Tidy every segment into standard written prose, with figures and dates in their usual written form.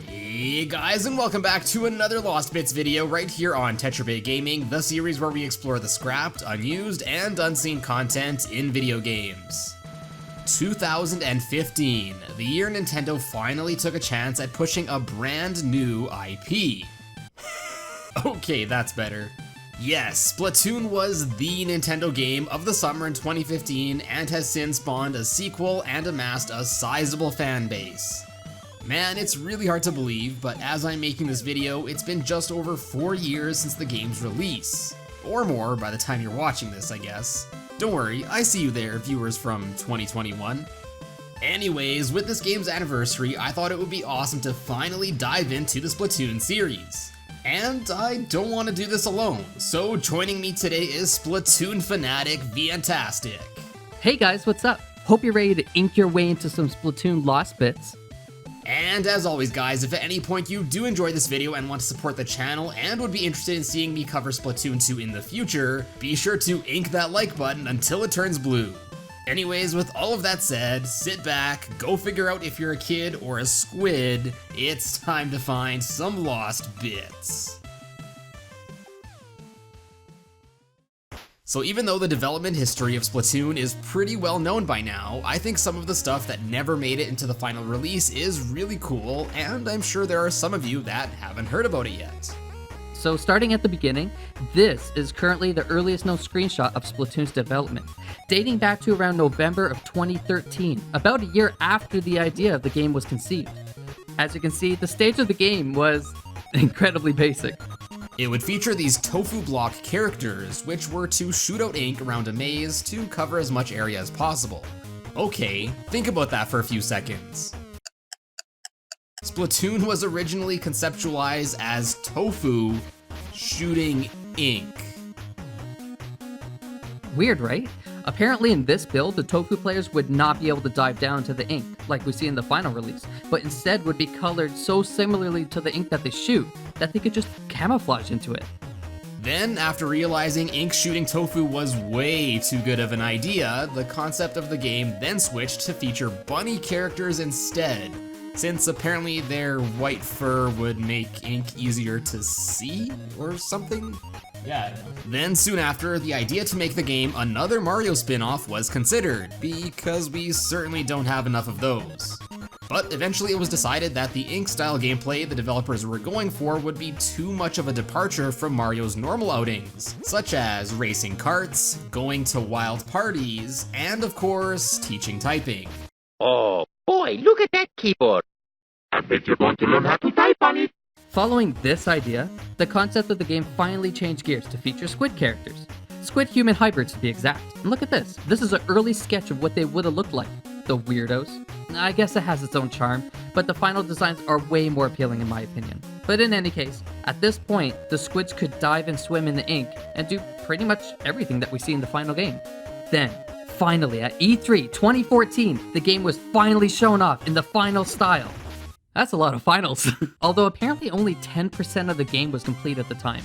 Hey guys, and welcome back to another Lost Bits video right here on TetraBitGaming, the series where we explore the scrapped, unused, and unseen content in video games. 2015, the year Nintendo finally took a chance at pushing a brand new IP. Okay, that's better. Yes, Splatoon was the Nintendo game of the summer in 2015 and has since spawned a sequel and amassed a sizable fan base. Man, it's really hard to believe, but as I'm making this video, it's been just over 4 years since the game's release. Or more by the time you're watching this, I guess. Don't worry, I see you there, viewers from 2021. Anyways, with this game's anniversary, I thought it would be awesome to finally dive into the Splatoon series. And I don't want to do this alone, so joining me today is Splatoon fanatic Viantastic. Hey guys, what's up? Hope you're ready to ink your way into some Splatoon Lost Bits. And as always guys, if at any point you do enjoy this video and want to support the channel and would be interested in seeing me cover Splatoon 2 in the future, be sure to ink that like button until it turns blue. Anyways, with all of that said, sit back, go figure out if you're a kid or a squid, it's time to find some lost bits. So even though the development history of Splatoon is pretty well known by now, I think some of the stuff that never made it into the final release is really cool, and I'm sure there are some of you that haven't heard about it yet. So starting at the beginning, this is currently the earliest known screenshot of Splatoon's development, dating back to around November of 2013, about a year after the idea of the game was conceived. As you can see, the stage of the game was incredibly basic. It would feature these tofu block characters, which were to shoot out ink around a maze to cover as much area as possible. Okay, think about that for a few seconds. Splatoon was originally conceptualized as tofu shooting ink. Weird, right? Apparently in this build, the tofu players would not be able to dive down to the ink, like we see in the final release, but instead would be colored so similarly to the ink that they shoot, that they could just camouflage into it. Then, after realizing ink shooting tofu was way too good of an idea, the concept of the game then switched to feature bunny characters instead, since apparently their white fur would make ink easier to see, or something? Yeah, I don't know. Then soon after, the idea to make the game another Mario spin-off was considered, because we certainly don't have enough of those. But eventually it was decided that the ink-style gameplay the developers were going for would be too much of a departure from Mario's normal outings, such as racing karts, going to wild parties, and of course, teaching typing. Oh boy, look at that keyboard! I bet you're going to learn how to type on it! Following this idea, the concept of the game finally changed gears to feature squid characters. Squid-human hybrids to be exact. And look at this. This is an early sketch of what they would have looked like. The weirdos. I guess it has its own charm, but the final designs are way more appealing in my opinion. But in any case, at this point, the squids could dive and swim in the ink and do pretty much everything that we see in the final game. Then, finally at E3 2014, the game was finally shown off in the final style. That's a lot of finals. Although apparently only 10% of the game was complete at the time.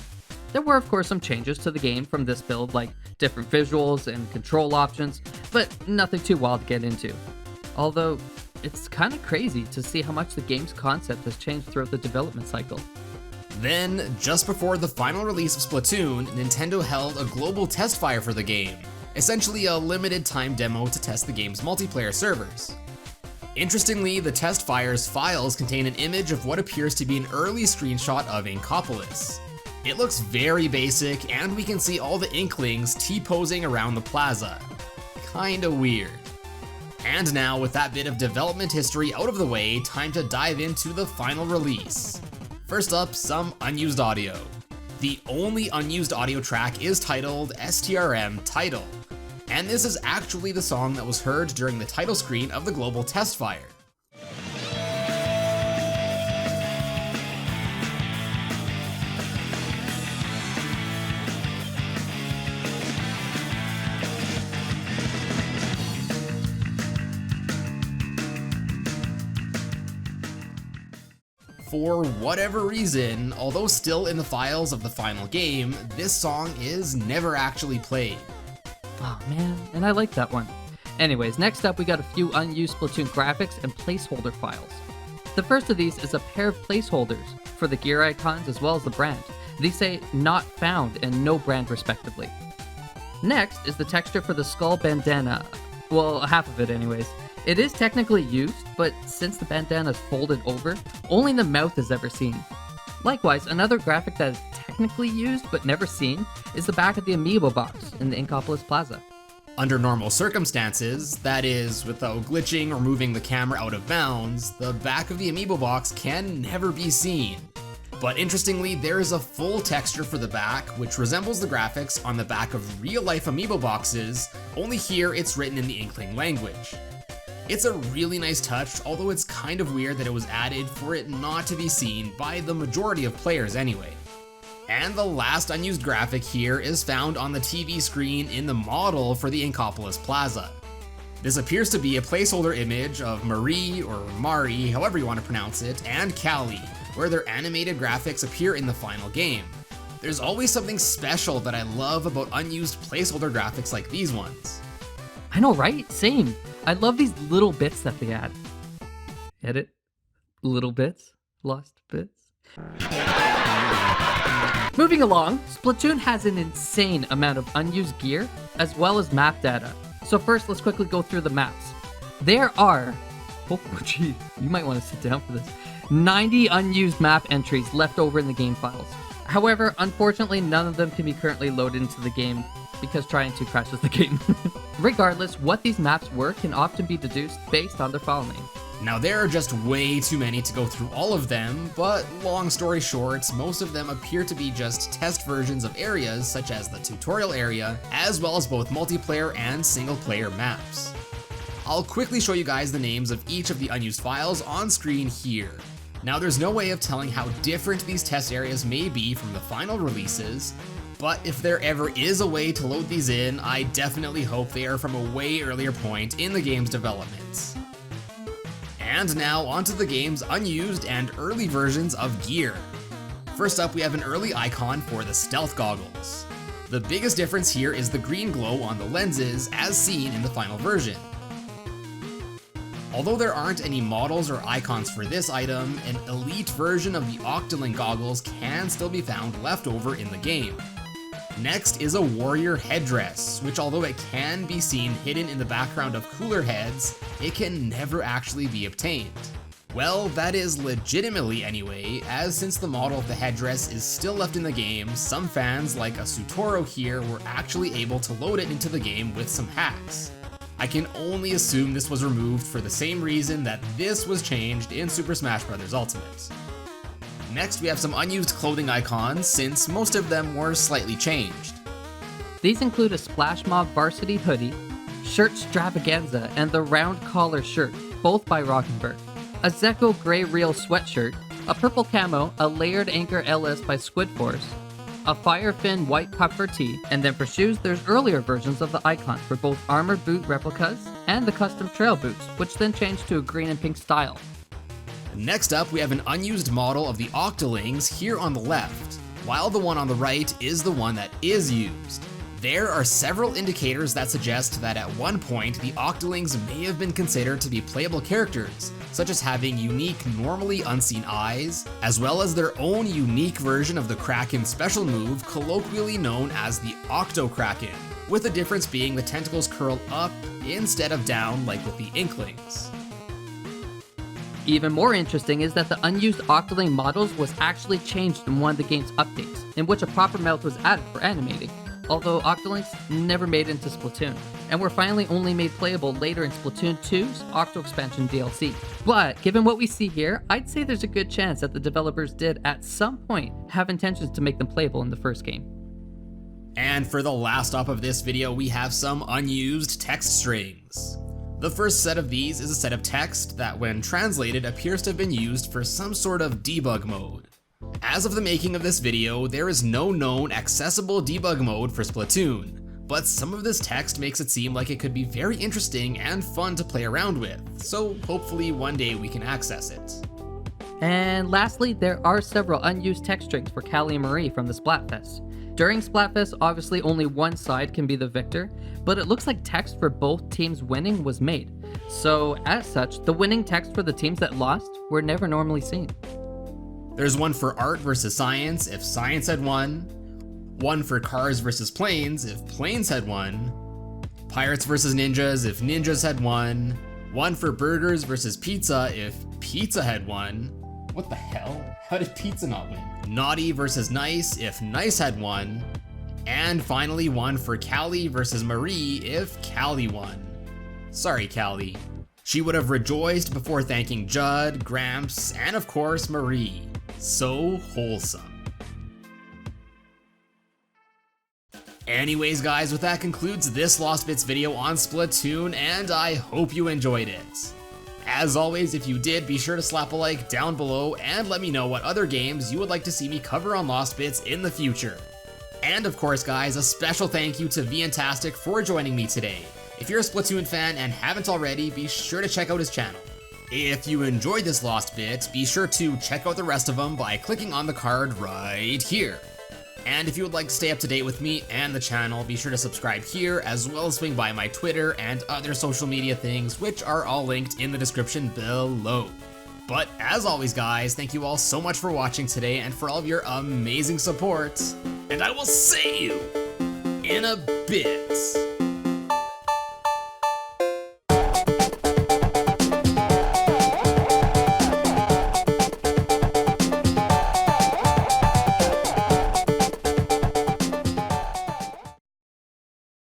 There were of course some changes to the game from this build, like different visuals and control options, but nothing too wild to get into. Although, it's kind of crazy to see how much the game's concept has changed throughout the development cycle. Then, just before the final release of Splatoon, Nintendo held a global test fire for the game, essentially a limited time demo to test the game's multiplayer servers. Interestingly, the test fire's files contain an image of what appears to be an early screenshot of Inkopolis. It looks very basic, and we can see all the Inklings T-posing around the plaza. Kinda weird. And now, with that bit of development history out of the way, time to dive into the final release. First up, some unused audio. The only unused audio track is titled STRM Title. And this is actually the song that was heard during the title screen of the global test fire. For whatever reason, although still in the files of the final game, this song is never actually played. Oh man, and I like that one. Anyways, next up we got a few unused Splatoon graphics and placeholder files. The first of these is a pair of placeholders for the gear icons as well as the brand. These say not found and no brand respectively. Next is the texture for the skull bandana. Well, half of it anyways. It is technically used, but since the bandana is folded over, only the mouth is ever seen. Likewise, another graphic that is technically used but never seen is the back of the amiibo box in the Inkopolis Plaza. Under normal circumstances, that is, without glitching or moving the camera out of bounds, the back of the amiibo box can never be seen. But interestingly, there is a full texture for the back, which resembles the graphics on the back of real-life amiibo boxes, only here it's written in the Inkling language. It's a really nice touch, although it's kind of weird that it was added for it not to be seen by the majority of players anyway. And the last unused graphic here is found on the TV screen in the model for the Inkopolis Plaza. This appears to be a placeholder image of Marie, or Mari, however you want to pronounce it, and Callie, where their animated graphics appear in the final game. There's always something special that I love about unused placeholder graphics like these ones. I know, right? Same. I love these little bits that they add. Edit. Little bits. Lost bits. Moving along, Splatoon has an insane amount of unused gear, as well as map data. So first, let's quickly go through the maps. There are, oh gee, you might want to sit down for this, 90 unused map entries left over in the game files. However, unfortunately, none of them can be currently loaded into the game because trying to crashes the game. Regardless, what these maps were can often be deduced based on their file name. Now there are just way too many to go through all of them, but long story short, most of them appear to be just test versions of areas such as the tutorial area, as well as both multiplayer and single player maps. I'll quickly show you guys the names of each of the unused files on screen here. Now there's no way of telling how different these test areas may be from the final releases, but if there ever is a way to load these in, I definitely hope they are from a way earlier point in the game's development. And now onto the game's unused and early versions of gear. First up, we have an early icon for the stealth goggles. The biggest difference here is the green glow on the lenses as seen in the final version. Although there aren't any models or icons for this item, an elite version of the Octoling goggles can still be found left over in the game. Next is a warrior headdress, which although it can be seen hidden in the background of cooler heads, it can never actually be obtained. Well, that is legitimately anyway, as since the model of the headdress is still left in the game, some fans like Asutoro here were actually able to load it into the game with some hacks. I can only assume this was removed for the same reason that this was changed in Super Smash Bros. Ultimate. Next, we have some unused clothing icons, since most of them were slightly changed. These include a Splash Mob varsity hoodie, shirt stravaganza, and the round collar shirt, both by Rockenberg, a Zeko Grey Reel sweatshirt, a purple camo, a layered anchor LS by Squid Force, a Firefin white puffer tee, and then for shoes, there's earlier versions of the icons for both armor boot replicas and the custom trail boots, which then changed to a green and pink style. Next up, we have an unused model of the Octolings here on the left, while the one on the right is the one that is used. There are several indicators that suggest that at one point the Octolings may have been considered to be playable characters, such as having unique normally unseen eyes, as well as their own unique version of the Kraken special move colloquially known as the Octo-Kraken, with the difference being the tentacles curl up instead of down like with the Inklings. Even more interesting is that the unused Octoling models was actually changed in one of the game's updates, in which a proper mouth was added for animating, although Octolings never made it into Splatoon, and were finally only made playable later in Splatoon 2's Octo Expansion DLC. But given what we see here, I'd say there's a good chance that the developers did at some point have intentions to make them playable in the first game. And for the last stop of this video, we have some unused text strings. The first set of these is a set of text that when translated appears to have been used for some sort of debug mode. As of the making of this video, there is no known accessible debug mode for Splatoon, but some of this text makes it seem like it could be very interesting and fun to play around with, so hopefully one day we can access it. And lastly, there are several unused text strings for Callie and Marie from the Splatfest. During Splatfest, obviously only one side can be the victor, but it looks like text for both teams winning was made. So as such, the winning text for the teams that lost were never normally seen. There's one for art versus science if science had won, one for cars versus planes if planes had won, pirates versus ninjas if ninjas had won, one for burgers versus pizza if pizza had won. What the hell? How did pizza not win? Naughty versus nice if nice had won, and finally one for Callie versus Marie if Callie won. Sorry, Callie. She would have rejoiced before thanking Judd, Gramps, and of course Marie. So wholesome. Anyways guys, with that concludes this Lost Bits video on Splatoon, and I hope you enjoyed it. As always, if you did, be sure to slap a like down below and let me know what other games you would like to see me cover on Lost Bits in the future. And of course guys, a special thank you to Viantastic for joining me today. If you're a Splatoon fan and haven't already, be sure to check out his channel. If you enjoyed this Lost Bit, be sure to check out the rest of them by clicking on the card right here. And if you would like to stay up to date with me and the channel, be sure to subscribe here, as well as swing by my Twitter and other social media things, which are all linked in the description below. But as always guys, thank you all so much for watching today and for all of your amazing support, and I will see you in a bit.